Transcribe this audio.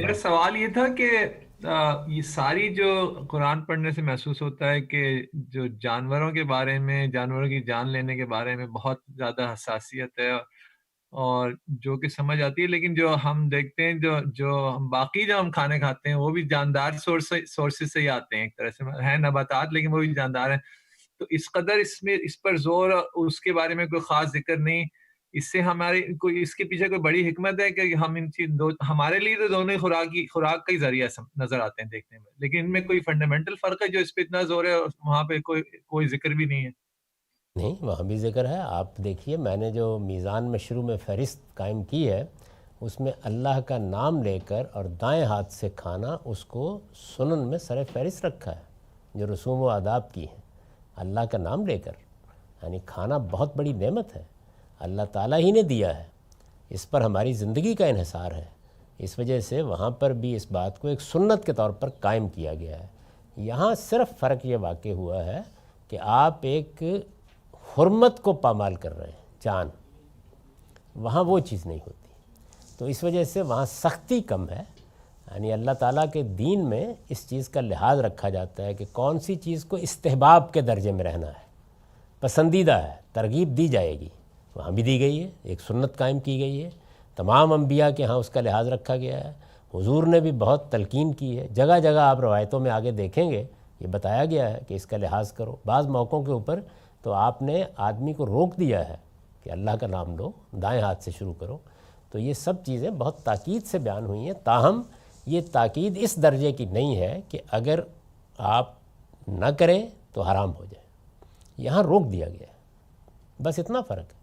میرا سوال یہ تھا کہ یہ ساری جو قرآن پڑھنے سے محسوس ہوتا ہے کہ جو جانوروں کے بارے میں، جانوروں کی جان لینے کے بارے میں بہت زیادہ حساسیت ہے، اور جو کہ سمجھ آتی ہے، لیکن جو ہم دیکھتے ہیں، جو ہم کھانے کھاتے ہیں وہ بھی جاندار سورسز سے ہی آتے ہیں، ایک طرح سے ہیں نباتات لیکن وہ بھی جاندار ہیں. تو اس قدر اس پر زور، اس کے بارے میں کوئی خاص ذکر نہیں. اس سے ہماری کوئی، اس کے پیچھے کوئی بڑی حکمت ہے کہ ہم ان چیز ہمارے لیے تو دونوں ہی خوراک کا ہی ذریعہ نظر آتے ہیں دیکھنے میں، لیکن ان میں کوئی فنڈامنٹل فرق ہے جو اس پہ اتنا زور ہے اور وہاں پہ کوئی ذکر بھی نہیں ہے؟ نہیں، وہاں بھی ذکر ہے. آپ دیکھیے، میں نے جو میزان میں شروع میں فہرست قائم کی ہے، اس میں اللہ کا نام لے کر اور دائیں ہاتھ سے کھانا، اس کو سنن میں سر فہرست رکھا ہے، جو رسوم و آداب کی ہیں. اللہ کا نام لے کر، یعنی کھانا بہت بڑی نعمت ہے، اللہ تعالیٰ ہی نے دیا ہے، اس پر ہماری زندگی کا انحصار ہے. اس وجہ سے وہاں پر بھی اس بات کو ایک سنت کے طور پر قائم کیا گیا ہے. یہاں صرف فرق یہ واقع ہوا ہے کہ آپ ایک حرمت کو پامال کر رہے ہیں، جان. وہاں وہ چیز نہیں ہوتی، تو اس وجہ سے وہاں سختی کم ہے. یعنی اللہ تعالیٰ کے دین میں اس چیز کا لحاظ رکھا جاتا ہے کہ کون سی چیز کو استحباب کے درجے میں رہنا ہے، پسندیدہ ہے، ترغیب دی جائے گی. وہاں بھی دی گئی ہے، ایک سنت قائم کی گئی ہے. تمام انبیاء کے ہاں اس کا لحاظ رکھا گیا ہے. حضور نے بھی بہت تلقین کی ہے. جگہ جگہ آپ روایتوں میں آگے دیکھیں گے یہ بتایا گیا ہے کہ اس کا لحاظ کرو. بعض موقعوں کے اوپر تو آپ نے آدمی کو روک دیا ہے کہ اللہ کا نام لو، دائیں ہاتھ سے شروع کرو. تو یہ سب چیزیں بہت تاکید سے بیان ہوئی ہیں. تاہم یہ تاکید اس درجے کی نہیں ہے کہ اگر آپ نہ کریں تو حرام ہو جائے. یہاں روک دیا گیا ہے، بس اتنا فرق ہے.